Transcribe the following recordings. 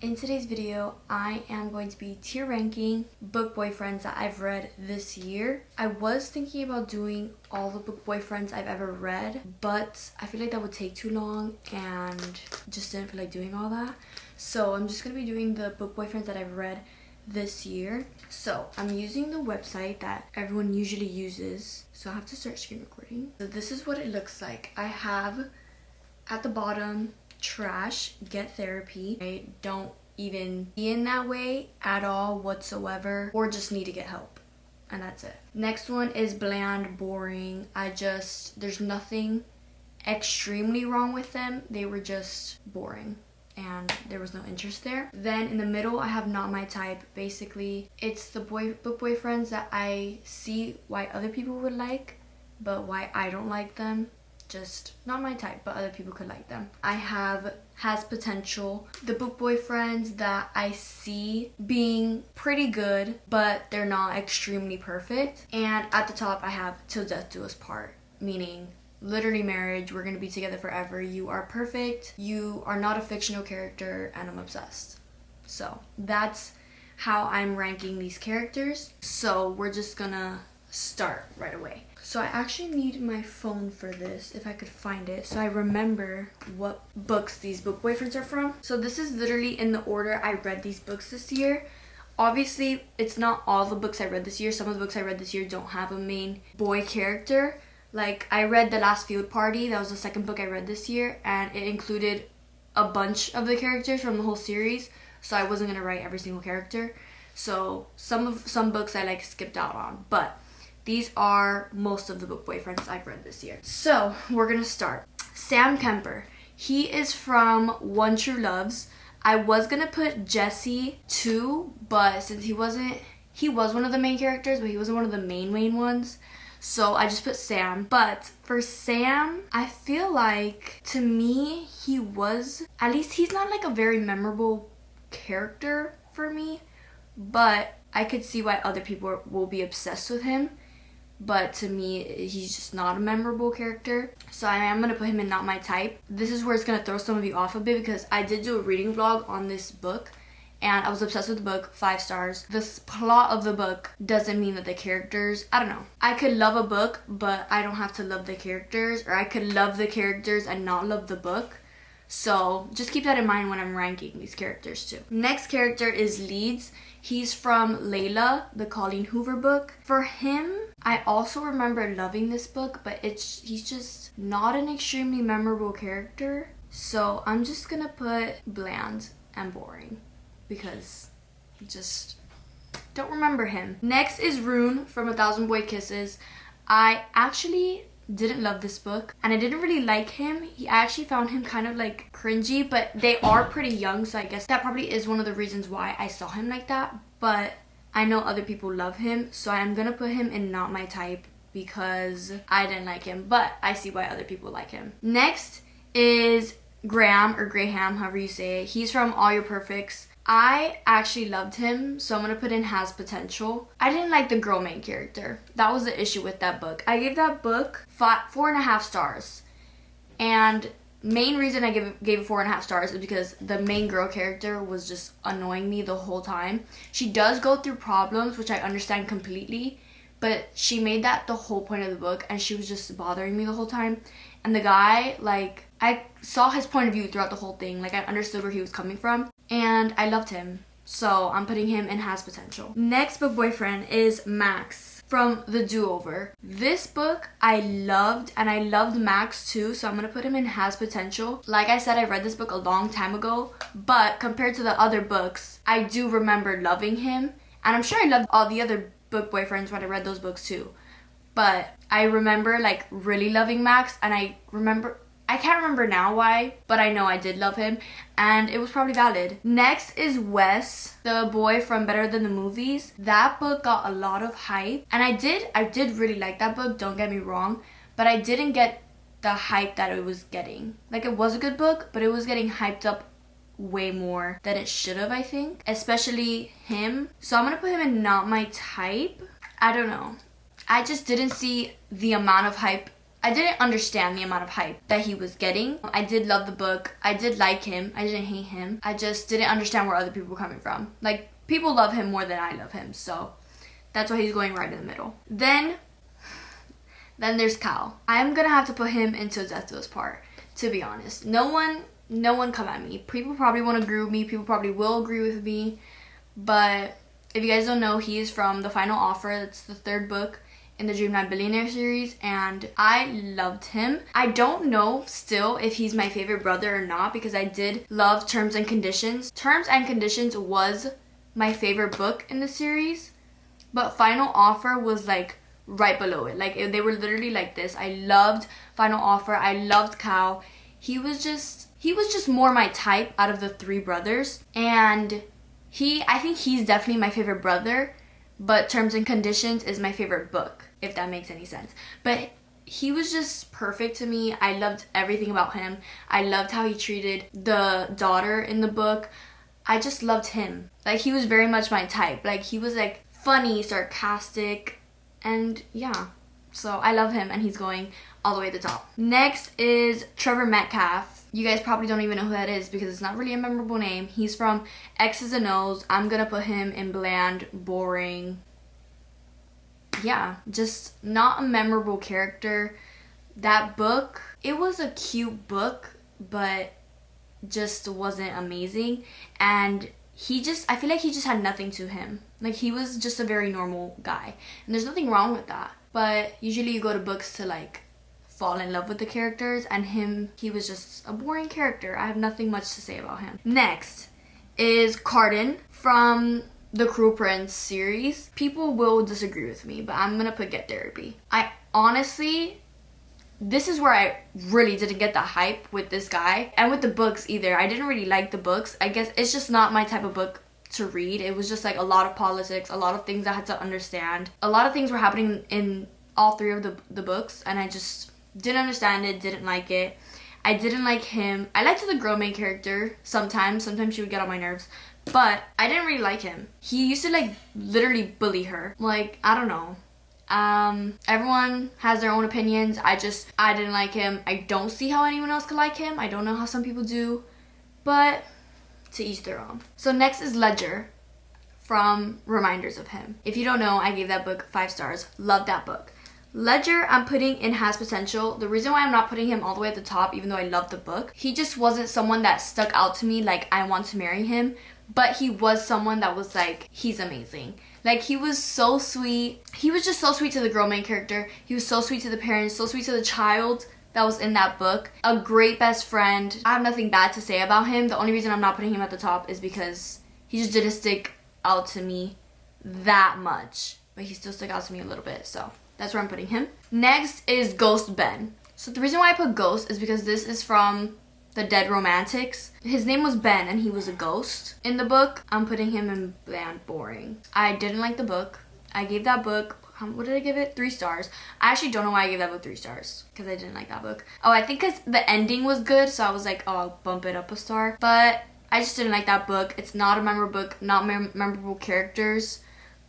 In today's video, I am going to be tier ranking book boyfriends that I've read this year. I was thinking about doing all the book boyfriends I've ever read, but I feel like that would take too long and just didn't feel like doing all that. So I'm just going to be doing the book boyfriends that I've read this year. So I'm using the website that everyone usually uses. So I have to start screen recording. So this is what it looks like. I have at the bottom, trash, get therapy. I don't even be in that way at all whatsoever, or just need to get help, and that's it. Next one is bland, boring. There's nothing extremely wrong with them. They were just boring and there was no interest there. Then in the middle, I have not my type. Basically, it's the book boyfriends that I see why other people would like, but why I don't like them. Just not my type, but other people could like them. I have has potential. The book boyfriends that I see being pretty good, but they're not extremely perfect. And at the top, I have till death do us part, meaning literally marriage, we're gonna be together forever. You are perfect, you are not a fictional character, and I'm obsessed. So that's how I'm ranking these characters. So we're just gonna start right away. So I actually need my phone for this, if I could find it, so I remember what books these book boyfriends are from. So this is literally in the order I read these books this year. Obviously, it's not all the books I read this year. Some of the books I read this year don't have a main boy character. Like, I read The Last Field Party. That was the second book I read this year, and it included a bunch of the characters from the whole series, so I wasn't gonna write every single character. So some books I skipped out on, but these are most of the book boyfriends I've read this year. So we're gonna start. Sam Kemper. He is from One True Loves. I was gonna put Jesse too, but since he was one of the main characters, but he wasn't one of the main ones. So I just put Sam. But for Sam, I feel like, to me, at least he's not like a very memorable character for me, but I could see why other people will be obsessed with him. But to me, he's just not a memorable character. So I am going to put him in not my type. This is where it's going to throw some of you off a bit, because I did do a reading vlog on this book and I was obsessed with the book, 5 stars. This plot of the book doesn't mean that the characters, I don't know. I could love a book, but I don't have to love the characters, or I could love the characters and not love the book. So just keep that in mind when I'm ranking these characters too. Next character is Leeds. He's from Layla, the Colleen Hoover book. For him, I also remember loving this book, but he's just not an extremely memorable character. So I'm just gonna put bland and boring, because I just don't remember him. Next is Rune from A Thousand Boy Kisses. I actually didn't love this book, and I didn't really like him. I actually found him kind of cringy, but they are pretty young, so I guess that probably is one of the reasons why I saw him like that. But I know other people love him, so I'm gonna put him in not my type because I didn't like him, but I see why other people like him. Next is Graham, or Graham, however you say it. He's from All Your Perfects. I actually loved him, so I'm gonna put in has potential. I didn't like the girl main character. That was the issue with that book. I gave that book 4.5 stars. And main reason I gave it 4.5 stars is because the main girl character was just annoying me the whole time. She does go through problems, which I understand completely, but she made that the whole point of the book, and she was just bothering me the whole time. And the guy, I saw his point of view throughout the whole thing. I understood where he was coming from, and I loved him. So I'm putting him in has potential. Next book boyfriend is Max from The Do-Over. This book I loved, and I loved Max too, so I'm gonna put him in has potential. Like I said, I read this book a long time ago, but compared to the other books, I do remember loving him. And I'm sure I loved all the other book boyfriends when I read those books too. But I remember really loving Max, and I can't remember now why, but I know I did love him, and it was probably valid. Next is Wes, the boy from Better Than the Movies. That book got a lot of hype, and I did really like that book, don't get me wrong, but I didn't get the hype that it was getting. It was a good book, but it was getting hyped up way more than it should have, I think. Especially him. So I'm gonna put him in not my type. I don't know. I just didn't see the amount of hype I didn't understand the amount of hype that he was getting. I did love the book. I did like him. I didn't hate him. I just didn't understand where other people were coming from. Like, people love him more than I love him, so that's why he's going right in the middle. Then there's Cal. I'm gonna have to put him into Zetsu's part, to be honest. No one come at me. People probably won't agree with me. People probably will agree with me. But if you guys don't know, he is from The Final Offer. That's the 3rd book in the Dreamland Billionaire series, and I loved him. I don't know still if he's my favorite brother or not, because I did love Terms and Conditions. Terms and Conditions was my favorite book in the series, but Final Offer was like right below it. Like, they were literally like this. I loved Final Offer. I loved Cal. He was just more my type out of the 3 brothers, and I think he's definitely my favorite brother, but Terms and Conditions is my favorite book, if that makes any sense. But he was just perfect to me. I loved everything about him. I loved how he treated the daughter in the book. I just loved him. Like, he was very much my type. Like, he was like funny, sarcastic, and yeah. So I love him, and he's going all the way to the top. Next is Trevor Metcalf. You guys probably don't even know who that is because it's not really a memorable name. He's from X's and O's. I'm gonna put him in bland, boring. Yeah, just not a memorable character. That book, it was a cute book, but just wasn't amazing. And I feel like he just had nothing to him. Like, he was just a very normal guy. And there's nothing wrong with that. But usually you go to books to like fall in love with the characters, and he was just a boring character. I have nothing much to say about him. Next is Carden from the Cruel Prince series. People will disagree with me, but I'm gonna put Get Therapy. I honestly, this is where I really didn't get the hype with this guy, and with the books either. I didn't really like the books. I guess it's just not my type of book to read. It was just like a lot of politics, a lot of things I had to understand. A lot of things were happening in all 3 of the books, and I just didn't understand it, didn't like it. I didn't like him. I liked the girl main character sometimes. Sometimes she would get on my nerves, but I didn't really like him. He used to like literally bully her. Like, I don't know. Everyone has their own opinions. I didn't like him. I don't see how anyone else could like him. I don't know how some people do, but to each their own. So next is Ledger from Reminders of Him. If you don't know, I gave that book 5 stars. Love that book. Ledger, I'm putting in Has Potential. The reason why I'm not putting him all the way at the top, even though I love the book, he just wasn't someone that stuck out to me like I want to marry him. But he was someone that was like, he's amazing. Like, he was so sweet. He was just so sweet to the girl main character. He was so sweet to the parents, so sweet to the child that was in that book. A great best friend. I have nothing bad to say about him. The only reason I'm not putting him at the top is because he just didn't stick out to me that much. But he still stuck out to me a little bit, so that's where I'm putting him. Next is Ghost Ben. So the reason why I put Ghost is because this is from the Dead Romantics. His name was Ben, and he was a ghost in the book. I'm putting him in bland, boring. I didn't like the book. I gave that book, what did I give it? 3 stars. I actually don't know why I gave that book 3 stars, because I didn't like that book. Oh, I think because the ending was good, so I was like, oh, I'll bump it up a star. But I just didn't like that book. It's not a memorable book, not memorable characters.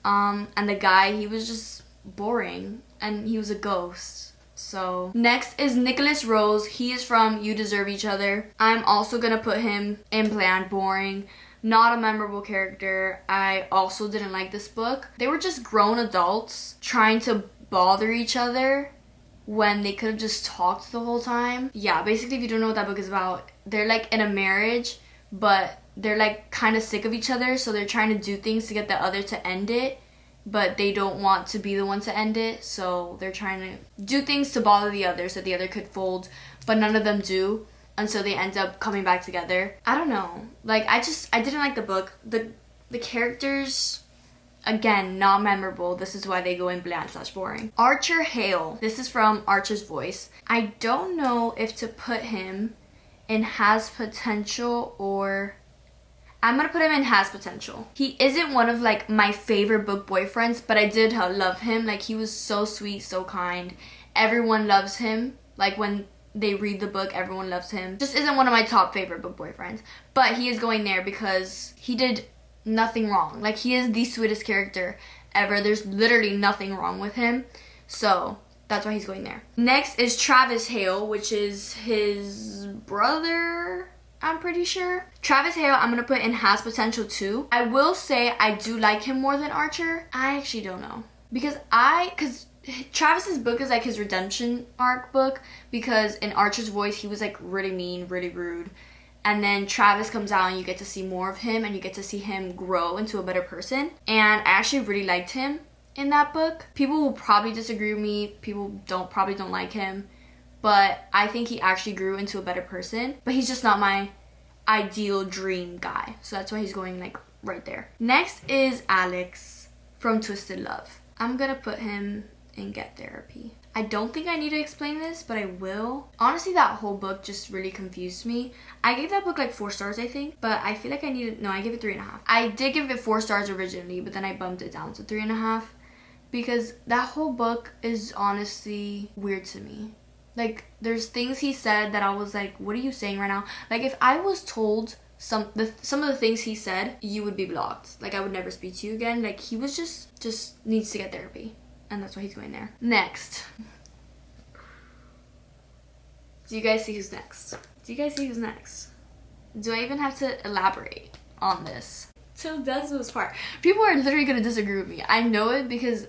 And the guy, he was just boring, and he was a ghost. So next is Nicholas Rose. He is from You Deserve Each Other. I'm also gonna put him in bland, boring, not a memorable character. I also didn't like this book. They were just grown adults trying to bother each other when they could have just talked the whole time. Yeah, basically, if you don't know what that book is about, they're like in a marriage, but they're like kind of sick of each other, so they're trying to do things to get the other to end it, but they don't want to be the one to end it, so they're trying to do things to bother the other so the other could fold, but none of them do, and so they end up coming back together. I don't know. Like, I didn't like the book. The characters, again, not memorable. This is why they go in bland/boring. Archer Hale. This is from Archer's Voice. I don't know if to put him in Has Potential or... I'm gonna put him in Has Potential. He isn't one of like my favorite book boyfriends, but I did love him. Like, he was so sweet, so kind. Everyone loves him. Like, when they read the book, everyone loves him. Just isn't one of my top favorite book boyfriends, but he is going there because he did nothing wrong. Like, he is the sweetest character ever. There's literally nothing wrong with him. So That's why he's going there. Next is Travis Hale, which is his brother, I'm pretty sure. Travis Hale, I'm gonna put in has potential too. I will say I do like him more than Archer. I actually don't know. Because Travis's book is like his redemption arc book, because in Archer's voice, he was like really mean, really rude. And then Travis comes out and you get to see more of him and you get to see him grow into a better person. And I actually really liked him in that book. People will probably disagree with me. People probably don't like him. But I think he actually grew into a better person. But he's just not my ideal dream guy. So that's why he's going like right there. Next is Alex from Twisted Love. I'm gonna put him in Get Therapy. I don't think I need to explain this, but I will. Honestly, that whole book just really confused me. I gave that book like 4 stars, I think, but I feel like I gave it 3.5. I did give it 4 stars originally, but then I bumped it down to 3.5 because that whole book is honestly weird to me. Like, there's things he said that I was like, what are you saying right now? Like, if I was told some of the things he said, you would be blocked. Like, I would never speak to you again. Like, he was just needs to get therapy. And that's why he's going there. Next. Do you guys see who's next? Do you guys see who's next? Do I even have to elaborate on this? So that's this part. People are literally gonna disagree with me. I know it because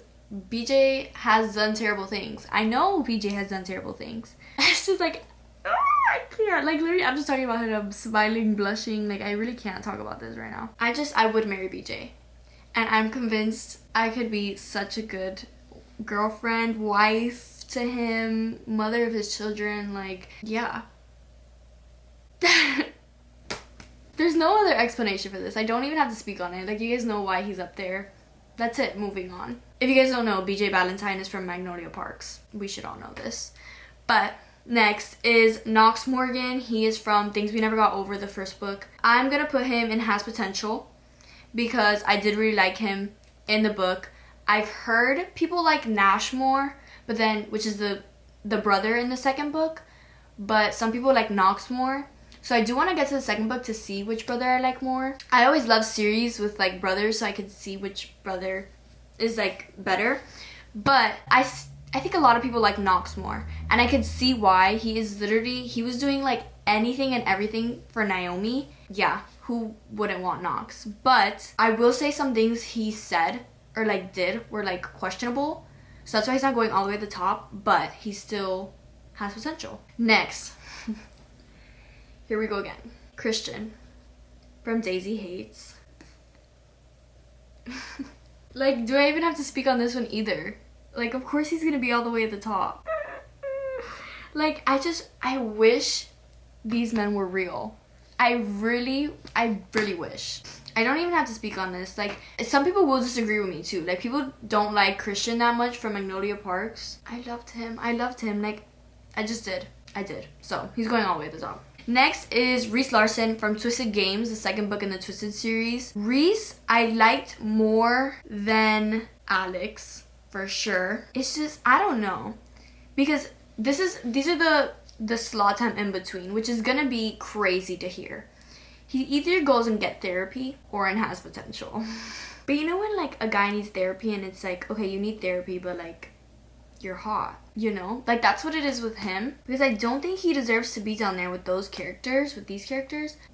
BJ has done terrible things. I know BJ has done terrible things. It's just like, I can't. Like, literally, I'm just talking about him smiling, blushing. Like, I really can't talk about this right now. I would marry BJ. And I'm convinced I could be such a good girlfriend, wife to him, mother of his children. Like, yeah. There's no other explanation for this. I don't even have to speak on it. Like, you guys know why he's up there. That's it. Moving on. If you guys don't know, BJ Valentine is from Magnolia Parks. We should all know this. But next is Knox Morgan. He is from Things We Never Got Over, the first book. I'm gonna put him in Has Potential because I did really like him in the book. I've heard people like Nash more, but then, which is the brother in the second book, but some people like Knox more. So I do want to get to the second book to see which brother I like more. I always love series with like brothers, so I could see which brother is like better. But I think a lot of people like Knox more, and I could see why. He was doing like anything and everything for Naomi. Yeah, who wouldn't want Knox? But I will say some things he said or like did were like questionable, so that's why he's not going all the way to the top, but he still has potential. Next. Here we go again. Christian from Daisy Hates. Like, do I even have to speak on this one either? Like, of course he's gonna be all the way at the top. Like, I wish these men were real. I really wish. I don't even have to speak on this. Like, some people will disagree with me too. Like, people don't like Christian that much from Magnolia Parks. I loved him. Like, I did. So, he's going all the way to the top. Next is Reese Larson from Twisted Games, the second book in the Twisted series. Reese, I liked more than Alex, for sure. It's just, I don't know. Because these are the slot time in between, which is gonna be crazy to hear. He either goes and get therapy or in Has Potential. But you know when like a guy needs therapy and it's like, okay, you need therapy, but like, you're hot, you know? Like, that's what it is with him. Because I don't think he deserves to be down there with these characters.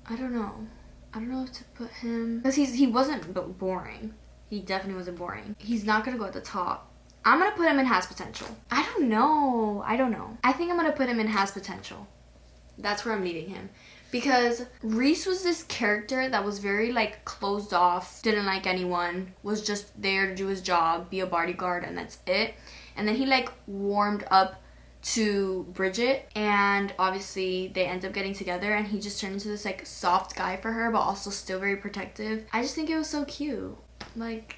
I don't know if to put him, because he wasn't boring. He definitely wasn't boring. He's not gonna go at the top. I'm gonna put him in Has Potential. I don't know. I think I'm gonna put him in Has Potential. That's where I'm leaving him. Because Reese was this character that was very like closed off, didn't like anyone, was just there to do his job, be a bodyguard, and that's it. And then he like warmed up to Bridget, and obviously they end up getting together, and he just turned into this like soft guy for her, but also still very protective. I just think it was so cute. Like,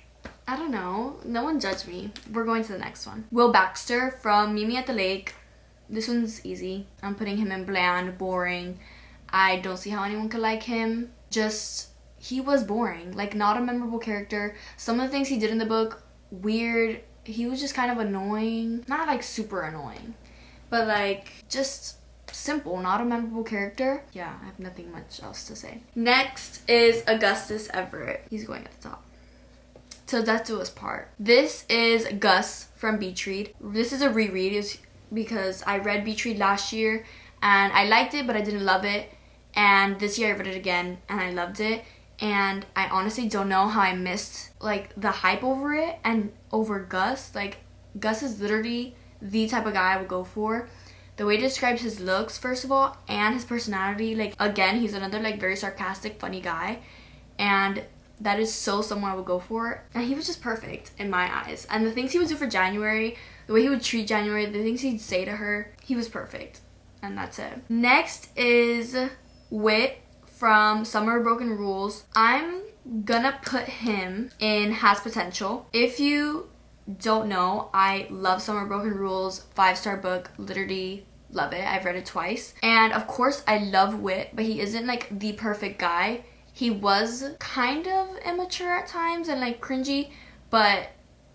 I don't know. No one judge me. We're going to the next one. Will Baxter from Meet Me at the Lake. This one's easy. I'm putting him in bland, boring. I don't see how anyone could like him. Just, he was boring. Like, not a memorable character. Some of the things he did in the book, weird. He was just kind of annoying. Not like super annoying, but like just simple, not a memorable character. Yeah, I have nothing much else to say. Next is Augustus Everett. He's going at the top. Till Death Do Us Part. This is Gus from Beach Read. This is a reread because I read Beach Read last year and I liked it, but I didn't love it. And this year I read it again and I loved it. And I honestly don't know how I missed like the hype over it and over Gus. Like, Gus is literally the type of guy I would go for. The way it describes his looks, first of all, and his personality. Like, again, he's another like very sarcastic, funny guy. And that is so someone I would go for. And he was just perfect in my eyes. And the things he would do for January, the way he would treat January, the things he'd say to her, he was perfect. And that's it. Next is Wit from Summer of Broken Rules. I'm gonna put him in Has Potential. If you don't know, I love Summer of Broken Rules, 5-star book, literally love it. I've read it twice. And of course I love Wit, but he isn't like the perfect guy. He was kind of immature at times and like cringy, but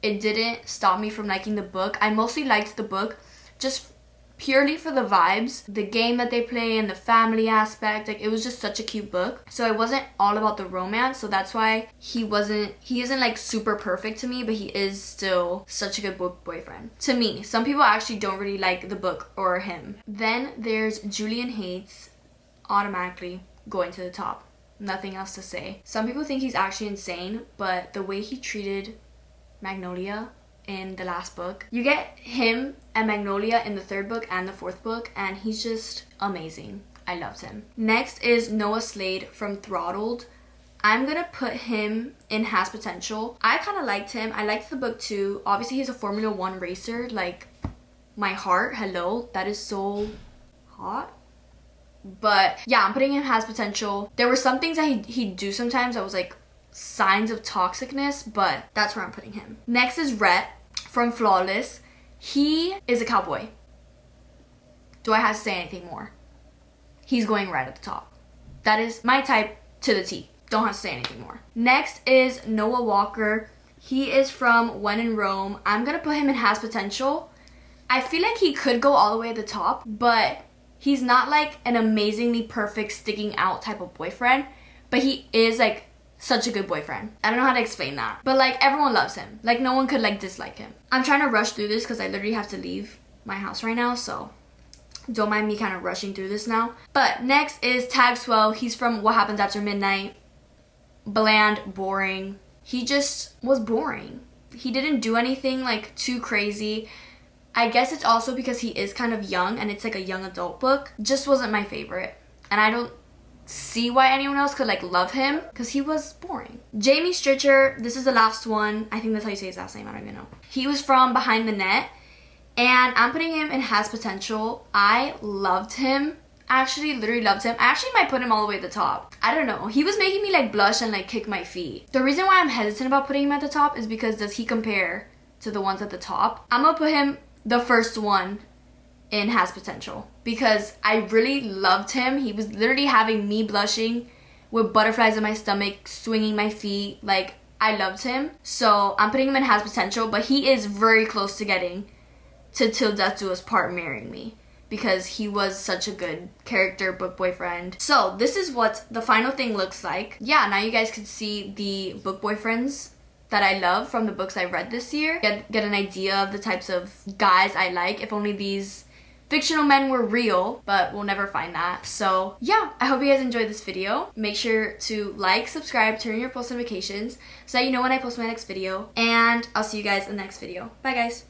it didn't stop me from liking the book. I mostly liked the book just purely for the vibes, the game that they play and the family aspect. Like, it was just such a cute book. So it wasn't all about the romance, so that's why he isn't like super perfect to me, but he is still such a good book boyfriend to me. Some people actually don't really like the book or him. Then there's Julian Hates, automatically going to the top. Nothing else to say. Some people think he's actually insane, but the way he treated Magnolia in the last book, you get him and Magnolia in the 3rd book and the 4th book, and he's just amazing. I loved him. Next is Noah Slade from Throttled. I'm gonna put him in Has Potential. I kind of liked him. I liked the book too. Obviously he's a Formula 1 racer. Like, my heart, hello, that is so hot. But yeah, I'm putting him in Has Potential. There were some things that he'd do sometimes that was like signs of toxicness, but that's where I'm putting him. Next is Rhett from Flawless. He is a cowboy. Do I have to say anything more? He's going right at the top. That is my type to the T. Don't have to say anything more. Next is Noah Walker. He is from When in Rome. I'm gonna put him in Has Potential. I feel like he could go all the way at the top, but he's not like an amazingly perfect sticking out type of boyfriend, but he is like such a good boyfriend. I don't know how to explain that, but like everyone loves him. Like, no one could like dislike him. I'm trying to rush through this because I literally have to leave my house right now, so don't mind me kind of rushing through this now. But next is Tag Swell. He's from What Happens After Midnight. Bland, boring. He just was boring. He didn't do anything like too crazy. I guess it's also because he is kind of young and it's like a young adult book. Just wasn't my favorite. And I don't see why anyone else could like love him because he was boring. Jamie Stritcher, this is the last one. I think that's how you say his last name. I don't even know. He was from Behind the Net. And I'm putting him in Has Potential. I loved him. Actually, literally loved him. I actually might put him all the way at the top. I don't know. He was making me like blush and like kick my feet. The reason why I'm hesitant about putting him at the top is because does he compare to the ones at the top? I'm gonna put him the first one in Has Potential because I really loved him. He was literally having me blushing with butterflies in my stomach, swinging my feet. Like, I loved him. So I'm putting him in Has Potential, but he is very close to getting to Till Death Do Us Part marrying me because he was such a good character book boyfriend. So this is what the final thing looks like. Yeah, now you guys can see the book boyfriends that I love from the books I read this year. Get an idea of the types of guys I like. If only these fictional men were real, but we'll never find that. So yeah, I hope you guys enjoyed this video. Make sure to like, subscribe, turn on your post notifications so that you know when I post my next video. And I'll see you guys in the next video. Bye guys.